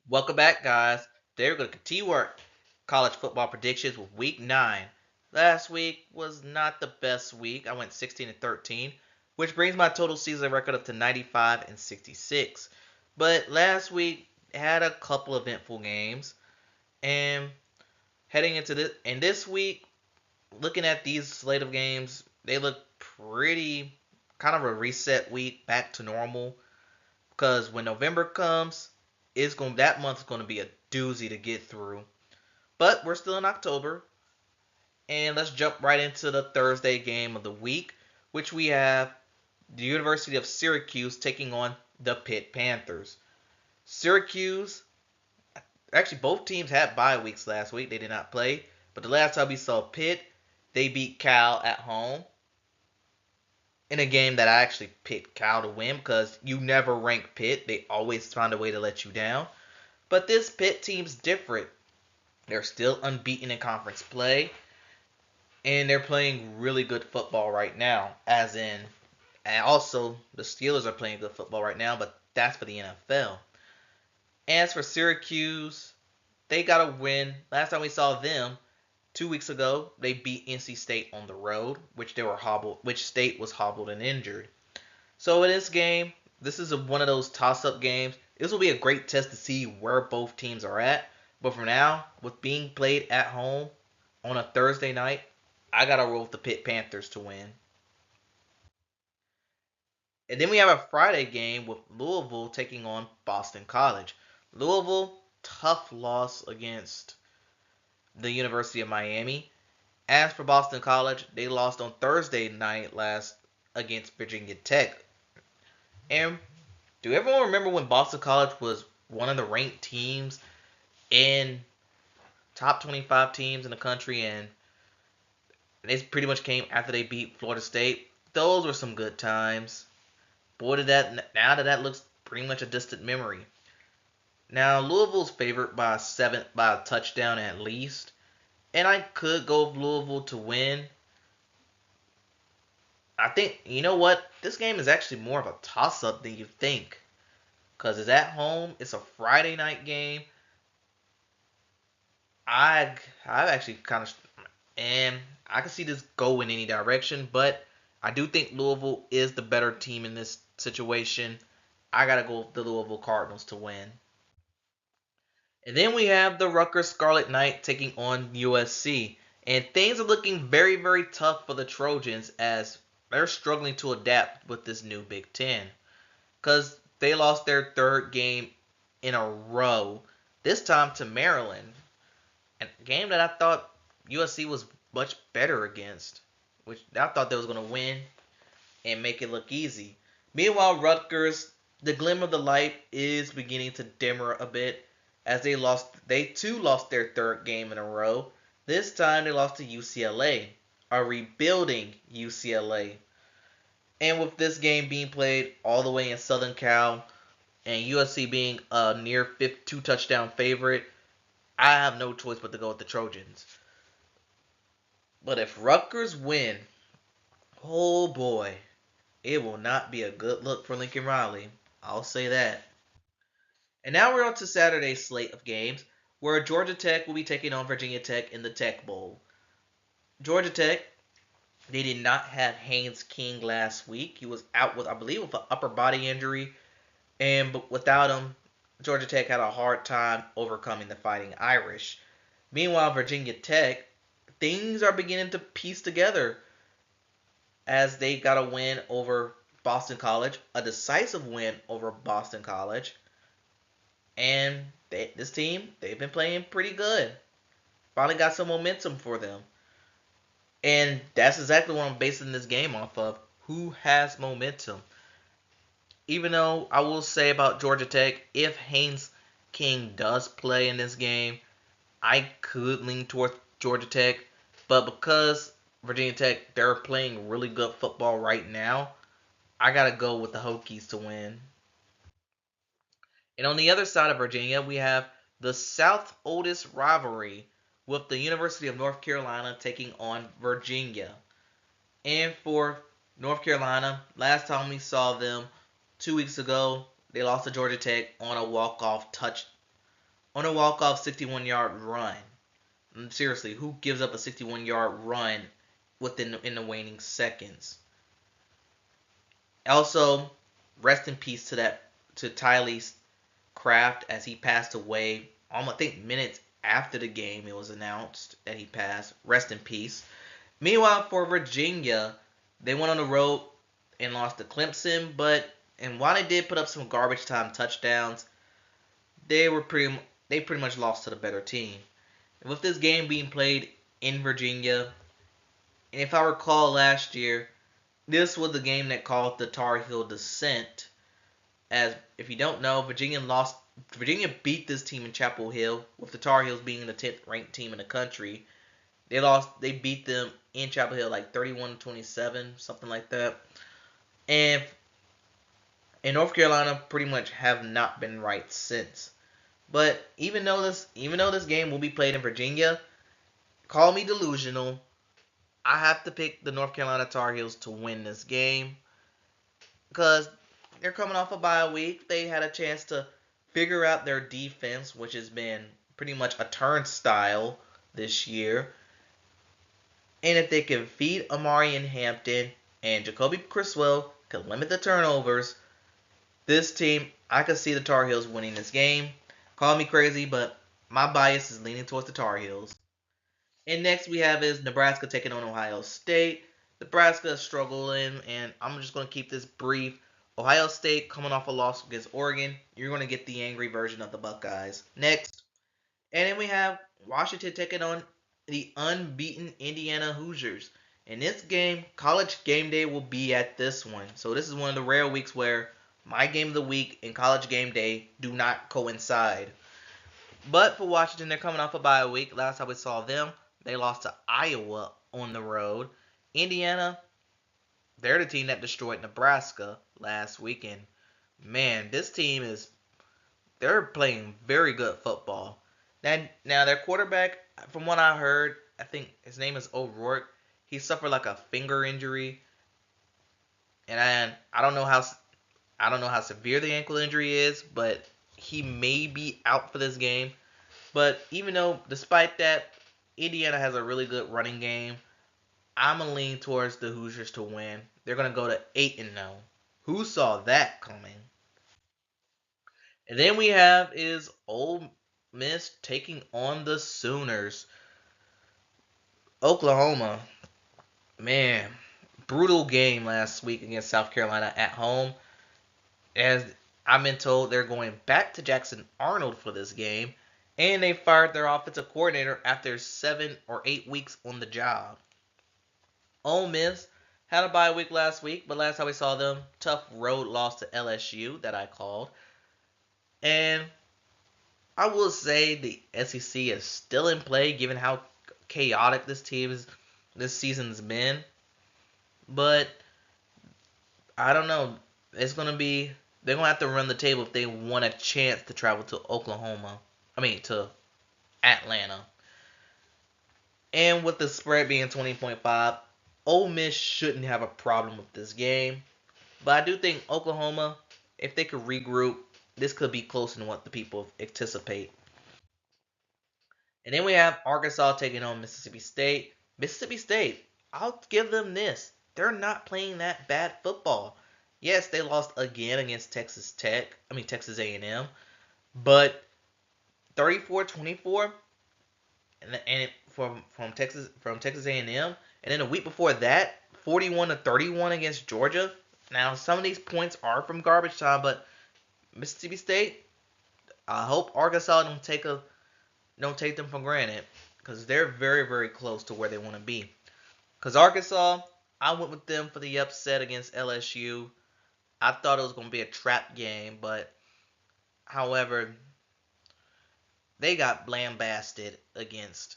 Welcome back, guys. Today we're going to continue our college football predictions with Week 9. Last week was not the best week. I went 16 and 13, which brings my total season record up to 95 and 66. But last week had a couple eventful games, and heading into this week, looking at these slate of games, they look pretty kind of a reset week back to normal. Because when November comes, that month's gonna be a doozy to get through. But we're still in October, and let's jump right into the Thursday game of the week, which we have the University of Syracuse taking on the Pitt Panthers. Syracuse, actually both teams had bye weeks last week. They did not play, but the last time we saw Pitt, they beat Cal at home in a game that I actually picked Cal to win because you never rank Pitt. They always find a way to let you down. But this Pitt team's different. They're still unbeaten in conference play, and they're playing really good football right now. And also the Steelers are playing good football right now, but that's for the NFL. As for Syracuse, they got a win. Last time we saw them, 2 weeks ago, they beat NC State on the road, which State was hobbled and injured. So in this game, this is one of those toss-up games. This will be a great test to see where both teams are at. But for now, with being played at home on a Thursday night, I gotta roll with the Pitt Panthers to win. And then we have a Friday game with Louisville taking on Boston College. Louisville, tough loss against the University of Miami. As for Boston College, they lost on Thursday night last against Virginia Tech. And do everyone remember when Boston College was one of the ranked teams in top 25 teams in the country, and they pretty much came after they beat Florida State? Those were some good times. Boy, did that looks pretty much a distant memory. Now Louisville's favored by a touchdown at least, and I could go with Louisville to win. I think you know what, this game is actually more of a toss-up than you think, cause it's at home. It's a Friday night game. I actually kind of and I can see this go in any direction, but I do think Louisville is the better team in this situation. I gotta go with the Louisville Cardinals to win. And then we have the Rutgers Scarlet Knight taking on USC. And things are looking very, very tough for the Trojans as they're struggling to adapt with this new Big Ten. Because they lost their third game in a row, this time to Maryland. A game that I thought USC was much better against, which I thought they was going to win and make it look easy. Meanwhile, Rutgers, the glimmer of the light is beginning to dimmer a bit as they too lost their third game in a row. This time they lost to UCLA, a rebuilding UCLA. And with this game being played all the way in Southern Cal and USC being a near two touchdown favorite, I have no choice but to go with the Trojans. But if Rutgers win, oh boy, it will not be a good look for Lincoln Riley. I'll say that. And now we're on to Saturday's slate of games, where Georgia Tech will be taking on Virginia Tech in the Tech Bowl. Georgia Tech, they did not have Haynes King last week. He was out with, I believe, with an upper body injury. And without him, Georgia Tech had a hard time overcoming the Fighting Irish. Meanwhile, Virginia Tech, things are beginning to piece together as they got a win over Boston College, a decisive win over Boston College. And this team, they've been playing pretty good. Finally got some momentum for them. And that's exactly what I'm basing this game off of. Who has momentum? Even though I will say about Georgia Tech, if Haynes King does play in this game, I could lean towards Georgia Tech. But because Virginia Tech, they're playing really good football right now, I got to go with the Hokies to win. And on the other side of Virginia, we have the South oldest rivalry with the University of North Carolina taking on Virginia. And for North Carolina, last time we saw them 2 weeks ago, they lost to Georgia Tech on a walk-off touch. on a walk-off 61-yard run. Seriously, who gives up a 61-yard run in the waning seconds? Also, rest in peace to Tylee Craft as he passed away. Almost, I think, minutes after the game it was announced that he passed. Rest in peace. Meanwhile, for Virginia, they went on the road and lost to Clemson, and while they did put up some garbage time touchdowns, they were they pretty much lost to the better team. And with this game being played in Virginia, and if I recall last year, this was the game that caused the Tar Heel descent. As if you don't know, Virginia beat this team in Chapel Hill, with the Tar Heels being the 10th ranked team in the country. They beat them in Chapel Hill like 31-27, something like that. And in North Carolina pretty much have not been right since. But even though this game will be played in Virginia, call me delusional, I have to pick the North Carolina Tar Heels to win this game because they're coming off a bye week. They had a chance to figure out their defense, which has been pretty much a turnstile this year. And if they can feed Amari and Hampton and Jacoby Criswell can limit the turnovers, this team, I could see the Tar Heels winning this game. Call me crazy, but my bias is leaning towards the Tar Heels. And next we have is Nebraska taking on Ohio State. Nebraska is struggling, and I'm just going to keep this brief. Ohio State coming off a loss against Oregon. You're going to get the angry version of the Buckeyes. Next. And then we have Washington taking on the unbeaten Indiana Hoosiers. In this game, College Game Day will be at this one. So this is one of the rare weeks where my game of the week and College Game Day do not coincide. But for Washington, they're coming off a bye week. Last time we saw them, they lost to Iowa on the road. Indiana, they're the team that destroyed Nebraska last weekend. Man, this team they're playing very good football. Now their quarterback, from what I heard, I think his name is O'Rourke. He suffered like a finger injury, and I don't know how severe the ankle injury is, but he may be out for this game. But even though, despite that, Indiana has a really good running game, I'm gonna lean towards the Hoosiers to win. They're gonna go to 8-0. Who saw that coming? And then we have is Ole Miss taking on the Sooners. Oklahoma, man, brutal game last week against South Carolina at home. As I've been told, they're going back to Jackson Arnold for this game, and they fired their offensive coordinator after 7 or 8 weeks on the job. Ole Miss had a bye week last week, but last time we saw them, tough road loss to LSU that I called. And I will say the SEC is still in play given how chaotic this season's been. But I don't know. They're gonna have to run the table if they want a chance to travel to to Atlanta. And with the spread being 20.5, Ole Miss shouldn't have a problem with this game. But I do think Oklahoma, if they could regroup, this could be closer than what the people anticipate. And then we have Arkansas taking on Mississippi State. Mississippi State, I'll give them this. They're not playing that bad football. Yes, they lost again against Texas A&M, but 34-24 and from Texas A&M, and then a week before that, 41-31 against Georgia. Now, some of these points are from garbage time, but Mississippi State, I hope Arkansas don't take them for granted because they're very, very close to where they want to be. Because Arkansas, I went with them for the upset against LSU. I thought it was going to be a trap game, but however, they got lambasted against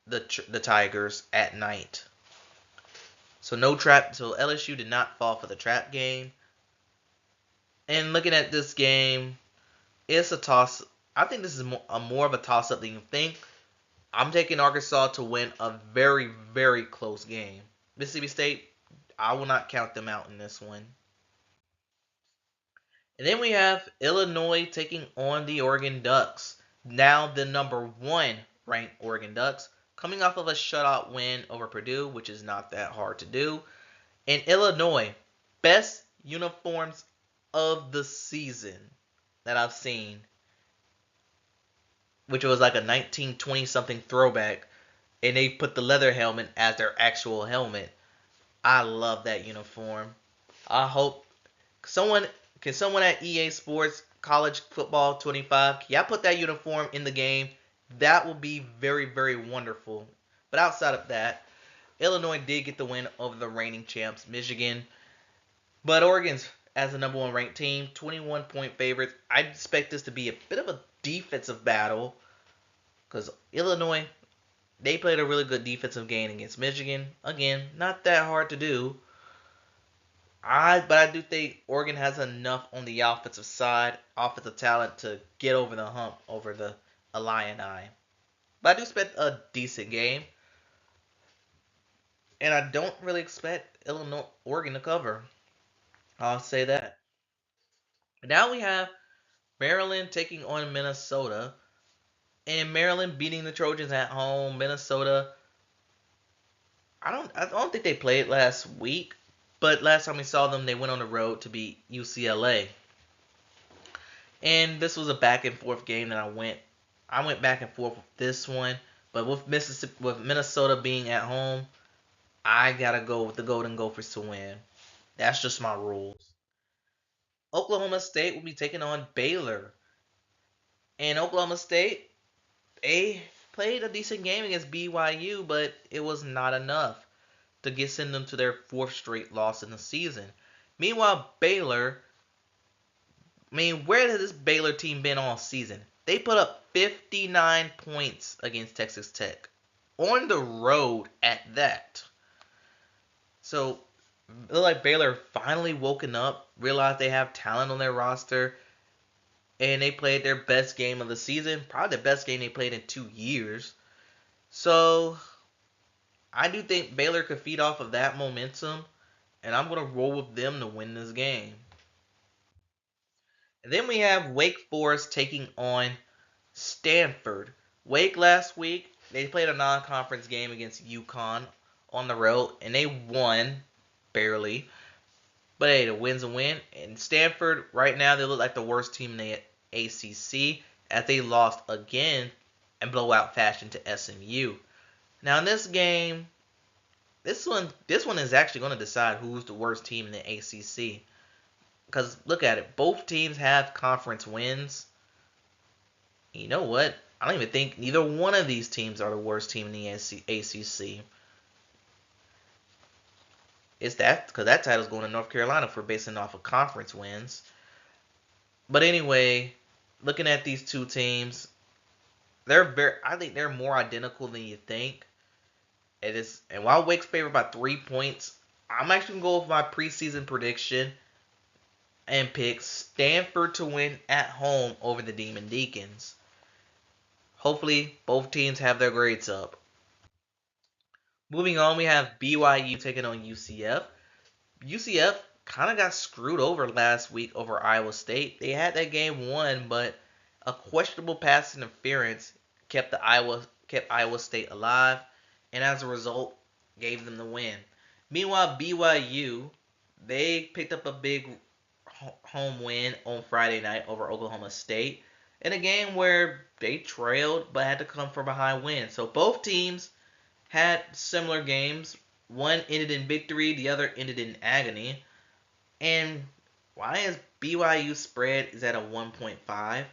the Tigers at night. So no trap. So LSU did not fall for the trap game. And looking at this game, it's a toss. I think this is more of a toss-up than you think. I'm taking Arkansas to win a very, very close game. Mississippi State, I will not count them out in this one. And then we have Illinois taking on the Oregon Ducks. Now the number one ranked Oregon Ducks, coming off of a shutout win over Purdue, which is not that hard to do. And Illinois, best uniforms of the season that I've seen, which was like a 1920 something throwback, and they put the leather helmet as their actual helmet. I love that uniform. I hope someone someone at EA Sports College Football 25, can y'all put that uniform in the game? That will be very, very wonderful. But outside of that, Illinois did get the win over the reigning champs, Michigan. But Oregon's as the number one ranked team, 21-point favorites. I expect this to be a bit of a defensive battle because Illinois, they played a really good defensive game against Michigan. Again, not that hard to do. But I do think Oregon has enough on the offensive side, offensive talent to get over the hump over the Illini. But I do expect a decent game, and I don't really expect Oregon to cover. I'll say that. Now we have Maryland taking on Minnesota, and Maryland beating the Trojans at home. Minnesota, I don't think they played last week, but last time we saw them, they went on the road to beat UCLA. And this was a back and forth game that I went back and forth with this one, but with Minnesota being at home, I gotta go with the Golden Gophers to win. That's just my rules. Oklahoma State will be taking on Baylor, and Oklahoma State, they played a decent game against BYU, but it was not enough to send them to their fourth straight loss in the season. Meanwhile, Baylor, I mean, where has this Baylor team been all season? They put up 59 points against Texas Tech on the road at that. So, it looked like Baylor finally woken up, realized they have talent on their roster, and they played their best game of the season, probably the best game they played in 2 years. So, I do think Baylor could feed off of that momentum, and I'm going to roll with them to win this game. And then we have Wake Forest taking on Stanford. Wake last week, they played a non-conference game against UConn on the road, and they won barely. But hey, the win's a win. And Stanford, right now, they look like the worst team in the ACC as they lost again in blowout fashion to SMU. Now in this game, this one is actually going to decide who's the worst team in the ACC. Because look at it, both teams have conference wins. You know what? I don't even think neither one of these teams are the worst team in the ACC. It's that because that title's going to North Carolina for basing off of conference wins. But anyway, looking at these two teams, I think they're more identical than you think. And while Wake's favored by 3 points, I'm actually gonna go with my preseason prediction and pick Stanford to win at home over the Demon Deacons. Hopefully, both teams have their grades up. Moving on, we have BYU taking on UCF. UCF kind of got screwed over last week over Iowa State. They had that game won, but a questionable pass interference kept Iowa State alive, and as a result, gave them the win. Meanwhile, BYU, they picked up a big home win on Friday night over Oklahoma State in a game where they trailed but had to come from behind win. So both teams had similar games. One ended in victory, the other ended in agony. And why is BYU spread is at a 1.5?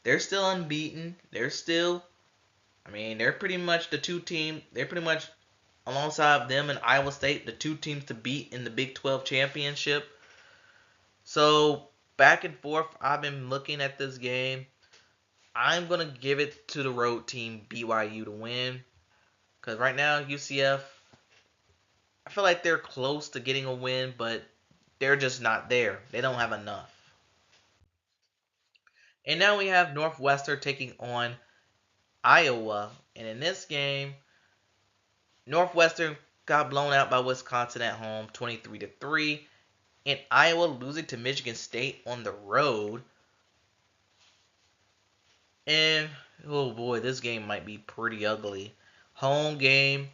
They're still unbeaten. They're pretty much the two team. They're pretty much alongside them and Iowa State, the two teams to beat in the Big 12 championship. So back and forth, I've been looking at this game. I'm gonna give it to the road team BYU to win, because right now UCF, I feel like they're close to getting a win, but they're just not there. They don't have enough. And now we have Northwestern taking on Iowa, and in this game, Northwestern got blown out by Wisconsin at home, 23-3. and Iowa losing to Michigan State on the road. And oh boy, this game might be pretty ugly. Home game,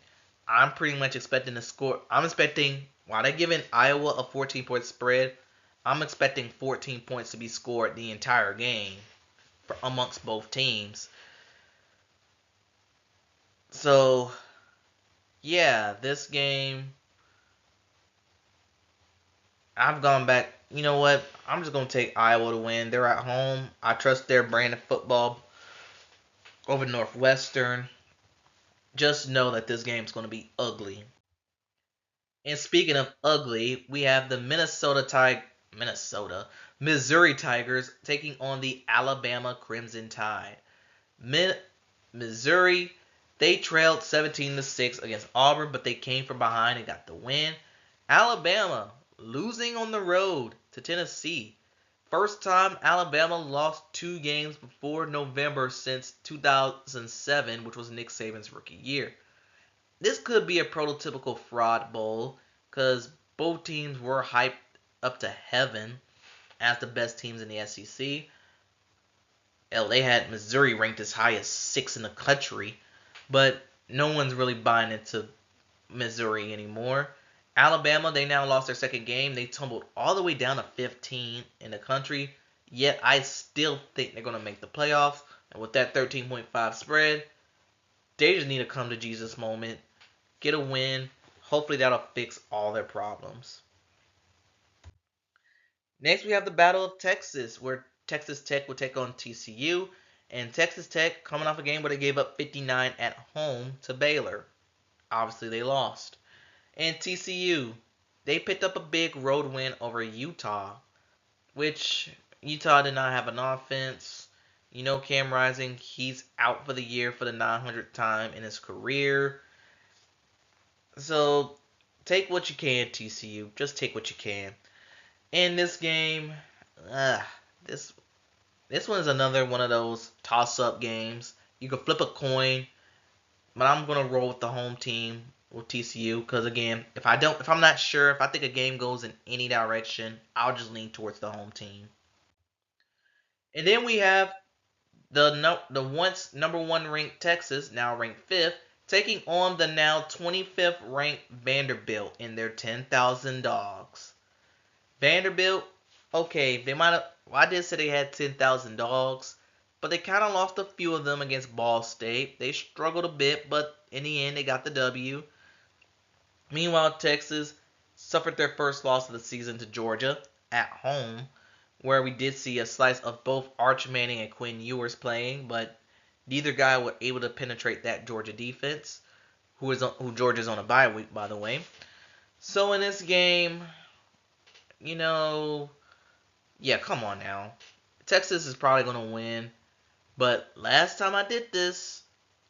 I'm pretty much expecting to score. I'm expecting, while they're giving Iowa a 14-point spread, I'm expecting 14 points to be scored the entire game amongst both teams. So, yeah, this game, I've gone back. You know what? I'm just going to take Iowa to win. They're at home. I trust their brand of football over Northwestern. Just know that this game's going to be ugly. And speaking of ugly, we have the Missouri Tigers taking on the Alabama Crimson Tide. Missouri, they trailed 17-6 against Auburn, but they came from behind and got the win. Alabama losing on the road to Tennessee. First time Alabama lost 2 games before November since 2007, which was Nick Saban's rookie year. This could be a prototypical fraud bowl because both teams were hyped up to heaven as the best teams in the SEC. Hell, they had Missouri ranked as high as 6 in the country, but no one's really buying into Missouri anymore. Alabama, they now lost their second game. They tumbled all the way down to 15 in the country, yet I still think they're going to make the playoffs. And with that 13.5 spread, they just need to come to Jesus moment, get a win. Hopefully that'll fix all their problems. Next, we have the Battle of Texas, where Texas Tech will take on TCU. And Texas Tech coming off a game where they gave up 59 at home to Baylor. Obviously, they lost. And TCU, they picked up a big road win over Utah, which Utah did not have an offense. You know, Cam Rising, he's out for the year for the 900th time in his career. So take what you can, TCU. Just take what you can. In this game, this one is another one of those toss-up games. You can flip a coin, but I'm gonna roll with the home team with TCU because again, if I'm not sure, if I think a game goes in any direction, I'll just lean towards the home team. And then we have the once number one ranked Texas, now ranked fifth, taking on the now 25th ranked Vanderbilt in their 10,000 dogs. Vanderbilt, okay, they might have. Well, I did say they had 10,000 dogs, but they kind of lost a few of them against Ball State. They struggled a bit, but in the end, they got the W. Meanwhile, Texas suffered their first loss of the season to Georgia at home, where we did see a slice of both Arch Manning and Quinn Ewers playing, but neither guy was able to penetrate that Georgia defense, who Georgia's on a bye week, by the way. So in this game, you know, yeah, come on now. Texas is probably going to win. But last time I did this,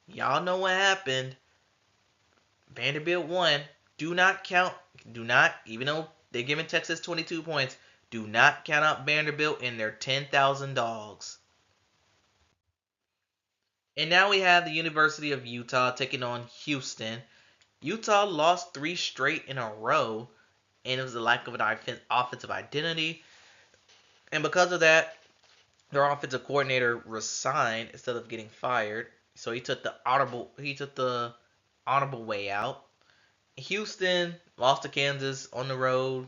y'all know what happened. Vanderbilt won. Do not count. Do not, even though they're giving Texas 22 points, do not count out Vanderbilt in their 10,000 dogs. And now we have the University of Utah taking on Houston. Utah lost 3 straight in a row, and it was a lack of an offensive identity. And because of that, their offensive coordinator resigned instead of getting fired. So he took the honorable way out. Houston lost to Kansas on the road.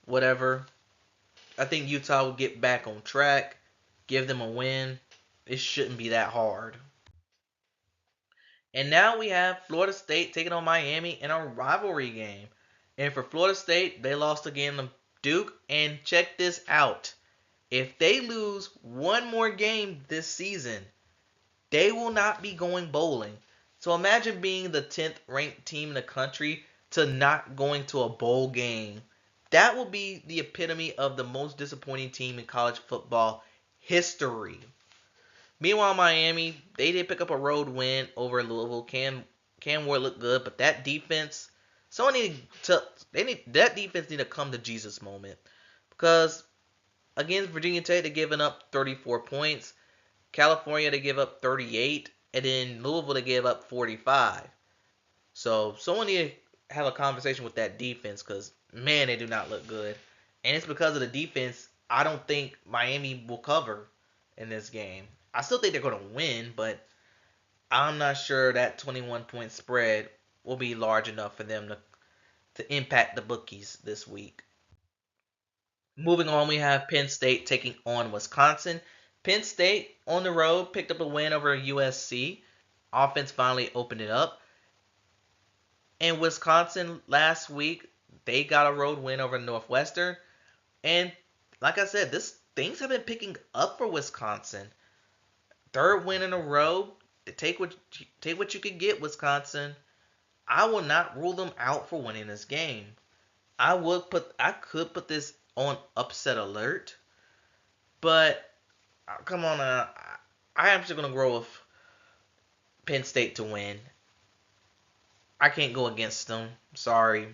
Whatever. I think Utah will get back on track. Give them a win. It shouldn't be that hard. And now we have Florida State taking on Miami in a rivalry game. And for Florida State, they lost again to Duke. And check this out. If they lose one more game this season, they will not be going bowling. So imagine being the 10th ranked team in the country to not going to a bowl game. That will be the epitome of the most disappointing team in college football history. Meanwhile, Miami, they did pick up a road win over Louisville. Cam Ward looked good, but that defense, that defense need to come to Jesus moment because against Virginia Tech, they're giving up 34 points. California, they give up 38. And then Louisville, they gave up 45. So someone need to have a conversation with that defense because Man, they do not look good. And it's because of the defense. I don't think Miami will cover in this game. I still think they're going to win, but I'm not sure that 21-point spread will be large enough for them to impact the bookies this week. Moving on, we have Penn State taking on Wisconsin. Penn State on the road picked up a win over USC. Offense finally opened it up. And Wisconsin last week, they got a road win over Northwestern. And like I said, this things have been picking up for Wisconsin. Third win in a row. Take what you can get, Wisconsin. I will not rule them out for winning this game. I could put this on upset alert, but come on, I am just gonna go with Penn State to win. I can't go against them. Sorry.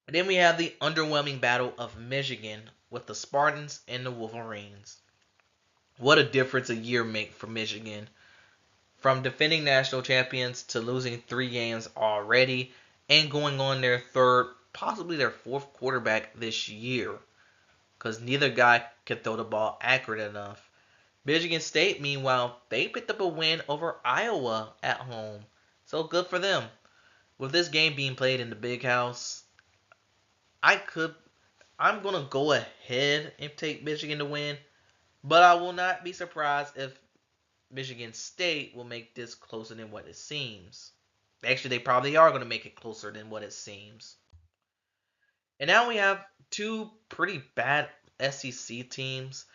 And then we have the underwhelming battle of Michigan with the Spartans and the Wolverines. What a difference a year make for Michigan. From defending national champions to losing 3 games already and going on their third, possibly their fourth quarterback this year. Because neither guy can throw the ball accurate enough. Michigan State, meanwhile, they picked up a win over Iowa at home. So good for them. With this game being played in the big house, I could I'm gonna go ahead and take Michigan to win, but I will not be surprised if Michigan State will make this closer than what it seems. Actually, they probably are going to make it closer than what it seems. And now we have two pretty bad SEC teams.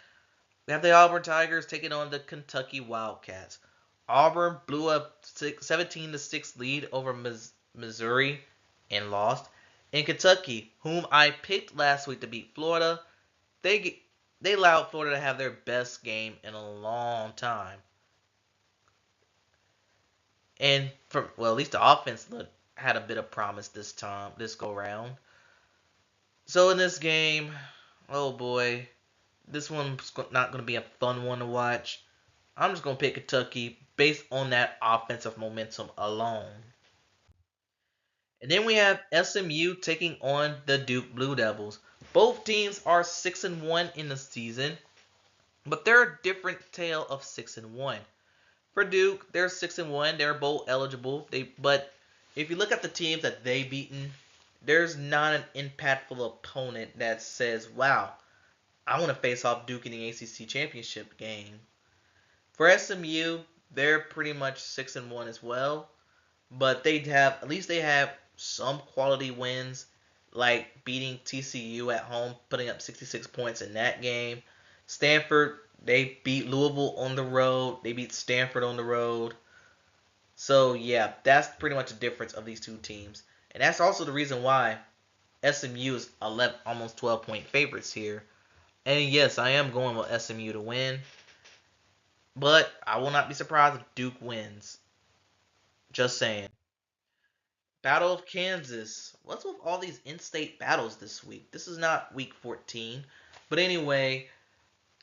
We have the Auburn Tigers taking on the Kentucky Wildcats. Auburn blew a 17 to 6 lead over Missouri and lost. And Kentucky, whom I picked last week to beat Florida, they they allowed Florida to have their best game in a long time. And from well, at least the offense had a bit of promise this go round. So in this game, oh boy, this one's not going to be a fun one to watch. I'm just going to pick Kentucky based on that offensive momentum alone. And then we have SMU taking on the Duke Blue Devils. Both teams are 6-1 in the season, but they're a different tale of 6-1. For Duke, they're 6-1. They're bowl eligible. But if you look at the teams that they've beaten, there's not an impactful opponent that says, "Wow, I want to face off Duke in the ACC championship game." For SMU, they're pretty much 6-1 as well, but they have some quality wins, like beating TCU at home, putting up 66 points in that game. Stanford, they beat Louisville on the road. They beat Stanford on the road. So yeah, that's pretty much the difference of these two teams, and that's also the reason why SMU is 11, almost 12-point favorites here. And yes, I am going with SMU to win, but I will not be surprised if Duke wins. Just saying. Battle of Kansas. What's with all these in-state battles this week? This is not week 14, but anyway,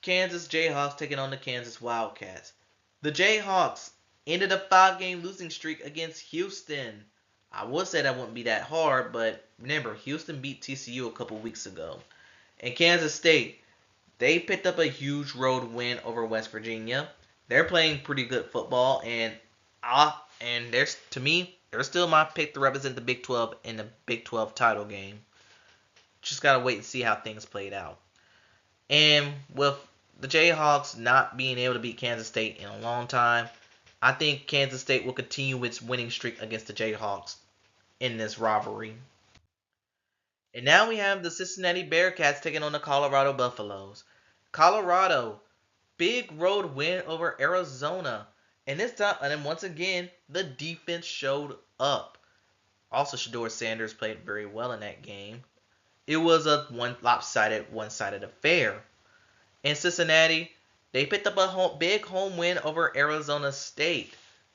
Kansas Jayhawks taking on the Kansas Wildcats. The Jayhawks ended a 5-game losing streak against Houston. I would say that wouldn't be that hard, but remember, Houston beat TCU a couple weeks ago. And Kansas State, they picked up a huge road win over West Virginia. They're playing pretty good football, and there's to me, they're still my pick to represent the Big 12 in the Big 12 title game. Just gotta wait and see how things played out. And with the Jayhawks not being able to beat Kansas State in a long time, I think Kansas State will continue its winning streak against the Jayhawks in this rivalry. And now we have the Cincinnati Bearcats taking on the Colorado Buffaloes. Colorado, big road win over Arizona. And this time, and then once again, the defense showed up. Also, Shador Sanders played very well in that game. It was a one-sided affair. In Cincinnati, they picked up a big home win over Arizona State.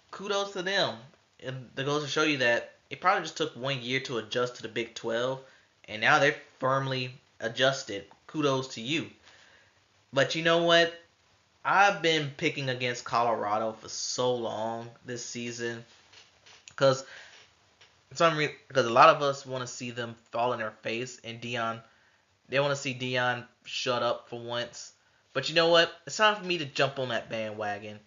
Kudos to them. And that goes to show you that it probably just took 1 year to adjust to the Big 12, and now they're firmly adjusted. Kudos to you. But you know what? I've been picking against Colorado for so long this season because some reason, because a lot of us want to see them fall in their face, and Dion, they want to see Dion shut up for once. But you know what? It's time for me to jump on that bandwagon.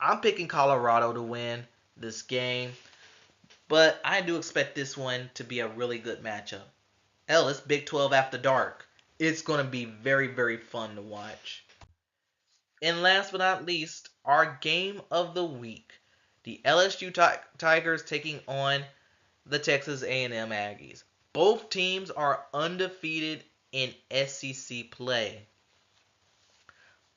I'm picking Colorado to win this game, but I do expect this one to be a really good matchup. Hell, it's Big 12 after dark. It's going to be very, very fun to watch. And last but not least, our game of the week. The LSU Tigers taking on the Texas A&M Aggies. Both teams are undefeated in SEC play.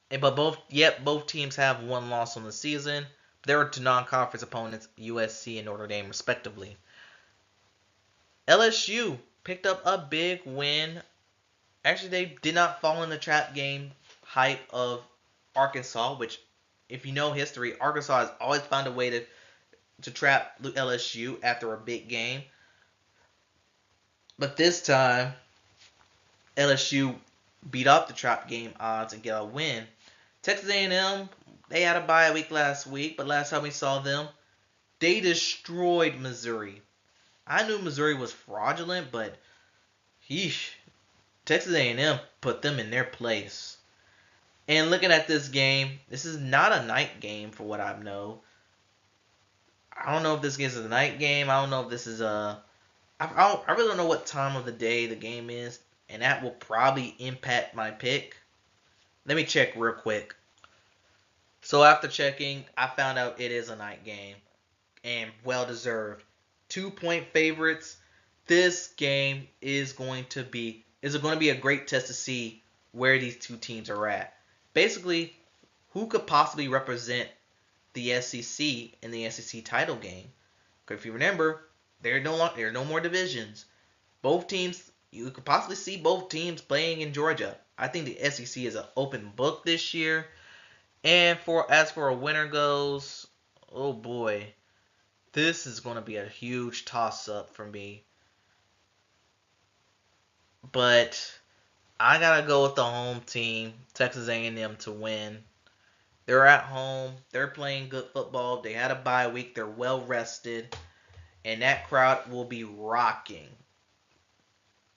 But both teams have one loss on the season. They were to non-conference opponents USC and Notre Dame respectively. LSU picked up a big win. Actually, they did not fall in the trap game hype of Arkansas, which, if you know history, Arkansas has always found a way to trap LSU after a big game. But this time, LSU beat up the trap game odds and get a win. Texas A&M, they had a bye week last week, but last time we saw them, they destroyed Missouri. I knew Missouri was fraudulent, but yeesh, Texas A&M put them in their place. And looking at this game, this is not a night game for what I know. I don't know if this is a night game. I don't know if this is a. I really don't know what time of the day the game is, and that will probably impact my pick. Let me check real quick. So after checking, I found out it is a night game, and well deserved. 2-point favorites. This game is going to be a great test to see where these two teams are at. Basically, who could possibly represent the SEC in the SEC title game? Because if you remember, there are no more divisions. Both teams, you could possibly see both teams playing in Georgia. I think the SEC is an open book this year. And as for a winner goes, oh boy, this is going to be a huge toss up for me. But I gotta go with the home team, Texas A&M, to win. They're at home. They're playing good football. They had a bye week. They're well rested, and that crowd will be rocking.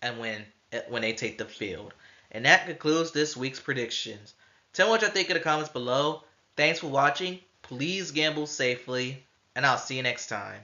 And when they take the field. And that concludes this week's predictions. Tell me what you think in the comments below. Thanks for watching. Please gamble safely, and I'll see you next time.